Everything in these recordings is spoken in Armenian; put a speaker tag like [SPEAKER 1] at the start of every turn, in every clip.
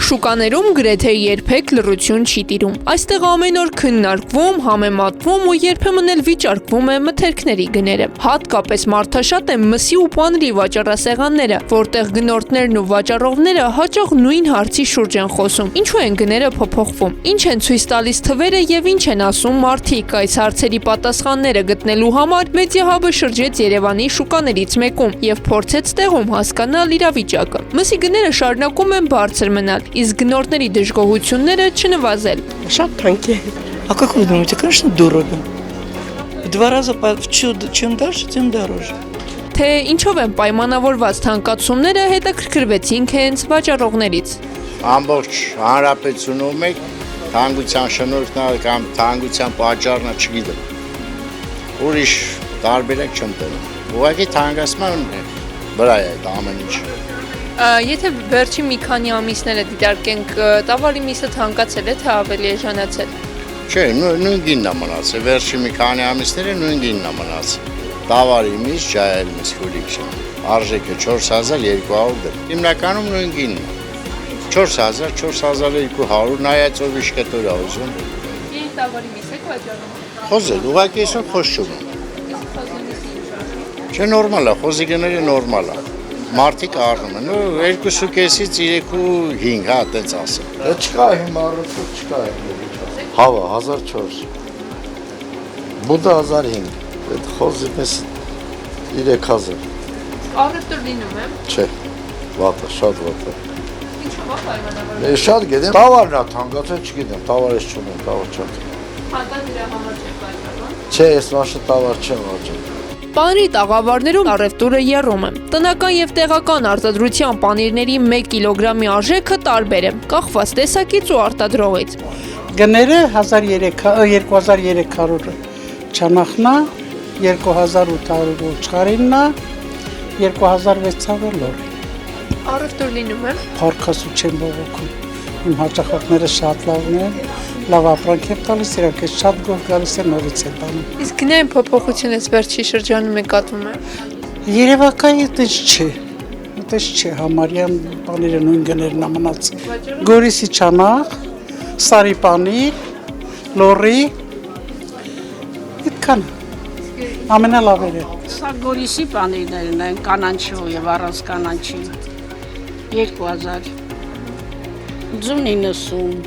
[SPEAKER 1] Շուկաներում գրեթե երբեք լռություն չի տիրում։ Այստեղ ամեն օր քննարկվում, համեմատվում ու երբեմն էլ վիճարկվում է մթերքների գները։ Հատկապես մարդաշատ է մսի ու պանրի վաճառասեղանները, որտեղ գնորդներն ու վաճառողները հաճախ նույն հարցի շուրջ են խոսում։ Ինչու են գները փոփոխվում։ Ինչ են ցույց տալիս թվերը եւ ինչ են ասում մարդիկ։ Այս հարցերի պատասխանները գտնելու համար Մեդիահաբը շրջեց Երևանի շուկաներից մեկում եւ փորձեց տեղում հասկանալ իրավիճակը։ Մսի գները շարունակում են բարձր մնալ, իսկ գնորդների դժգոհությունները չնվազել։
[SPEAKER 2] Շատ թանկ է. А как вы думаете, конечно, дорого. В 2 раза чем дальше, тем дороже.
[SPEAKER 1] Թե ինչով են պայմանավորված թանկացումները հետաքրքրվեցինք հենց վաճառողներից։
[SPEAKER 3] Ամբողջ հանրապետությունում եք թանկության շնորհքն կամ թանկության պատճառն չգիտեմ։ Ուրիշ տարբերակ չեմ տալու։ Ուղղակի թանկացման վրա է այդ ամեն ինչ։
[SPEAKER 1] Եթե վերջին մի քանի ամիսները դիտարկենք, տավարի միսը թանկացել է, թե ավելի էժանացել։
[SPEAKER 3] Չէ, նույն գինն է մնացել, վերջին մի քանի ամիսները նույն գինն է մնացել։ Տավարի միս, ջայել միս խորիկ չէ։ Արժեքը 4200 դրամ։ Հիմնականում նույն գինն է։ 4000, 4200, նայած ով իշկետոր է ուզում։
[SPEAKER 1] Ինչ տավարի միս եք վաճառում։
[SPEAKER 3] Խոզել, ուղղակի այսօր խոզ չունեմ։ Չէ, նորմալ է, խոզի գները նորմալ է։ Մարդիկ առնում են, 2.5-ից 3.5, հա, տենց ասեմ։
[SPEAKER 4] Դա չկա հիմա առողջ չկա հիմա։ Հավա 1400։ Բուդա 1500։ Այդ խոզի մեզ 3000։
[SPEAKER 1] Առևտուր լինում է։
[SPEAKER 4] Չէ, վատը, շատ վատը։
[SPEAKER 1] Ինչու՞ է պայմանավորված։
[SPEAKER 4] Ես շատ գիտեմ, տավարն է թանկացել, չգիտեմ, տավար ես չունեմ, տավար չեմ։
[SPEAKER 1] Հատած դրա համար չեք վաճառում։
[SPEAKER 4] Չէ, ես մաշը տավար չեմ վաճառում։
[SPEAKER 1] Պանիրի տաղավարներում առևտուրը եռում է։ Տնական եւ տեղական արտադրության պանիրների 1 կիլոգրամի արժեքը տարբեր է, կախված տեսակից ու արտադրողից։
[SPEAKER 2] Գները 2300 չանախնա, 2800 չարիննա, 2600 լորի։
[SPEAKER 1] Առևտուր լինում է։
[SPEAKER 2] Փառքասու չեմ բողոքում։ Իմ հաճախորդները շատ լավն են, լավ ապրանք եմ տալիս, իրանք ես շատ գոհ գալիս են նորից են տանում։
[SPEAKER 1] Իսկ գնային փոփոխությունից վերջի շրջանում նկատվում է։
[SPEAKER 2] Երևակայի այդպես չէ։ Այդպես չէ, համարյա պանիրը նույն գներն է մնացել։ Գորիսի չանախ, Սարի պանիր, լորի, այդքան ամենալավերը։
[SPEAKER 5] Սա Գորիսի պանիրներն են, կանանչու եւ առանց կանանչի 2000, ձուն 90,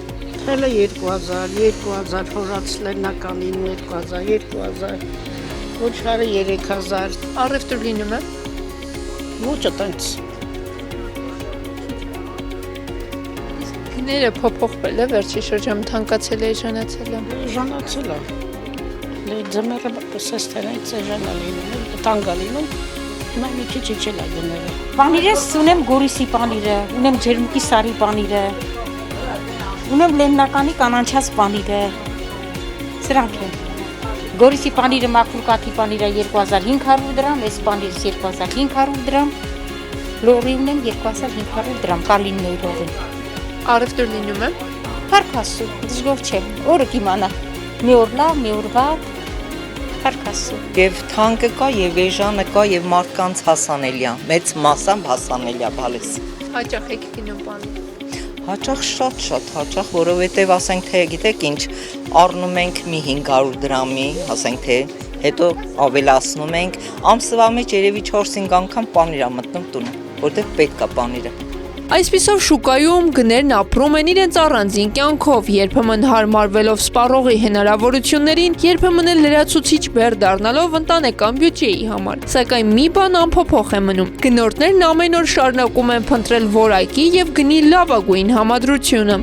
[SPEAKER 5] թելը 2000, հորած լեննականին 2000, ոչխարը 3000,
[SPEAKER 1] Առևտուր լինում է։
[SPEAKER 5] ոչը տենց։
[SPEAKER 1] Գները փոփոխվել է վերջի շրջանում, թանկացել է, էժանացել է։
[SPEAKER 5] Էժանացել է։ Ձմեռը սեստերից էժանալինում, տանգալինում, հիմա մի քիչ իջել է գները։
[SPEAKER 6] Պանիրես ունեմ Գորիսի պանիրը, ունեմ Ջերմուկի Սարի պանիրը, ունեմ Լեննականի կանանչած պանիրը, սրանք են։ Գորիսի պանիրը մաքրուկաթի պանիրը 2500 դրամ, այս պանիրս 2500 դրամ, լորի ունեմ 2500 դրամ, կալիններով են։
[SPEAKER 1] Առևտուր լինում է։
[SPEAKER 6] Փառքասու, դժգոհ չեմ, օրը կիմանա, մի օր լավ, մի օր վատ, փառքասու։
[SPEAKER 7] Եվ թանկը կա, եւ էժանը կա, եւ մարդկանց հասանելիա, մեծ մասամբ հասանելիա բալես։
[SPEAKER 1] Հաճախ եք գնում պանիր։
[SPEAKER 7] Հաճախ շատ հաճախ, որովհետեւ ասենք թե գիտեք ինչ, առնում ենք մի 500 դրամի, ասենք թե հետո ավելացնում ենք, ամսվա մեջ երևի 4-5 անգամ պանիր ա մտնում տունը, որտեղ պետք է պանիրը։
[SPEAKER 1] Այսպիսով շուկայում գներն ապրում են իրենց առանձին կյանքով, երբեմն հարմարվելով սպառողի հնարավորություններին, երբեմն էլ լրացուցիչ բեռ դառնալով ընտանեկան բյուջեի համար։ Սակայն մի բան անփոփոխ է մնում։ Գնորդներն ամեն օր շարունակում են փնտրել որակի եւ գնի լավագույն համադրությունը։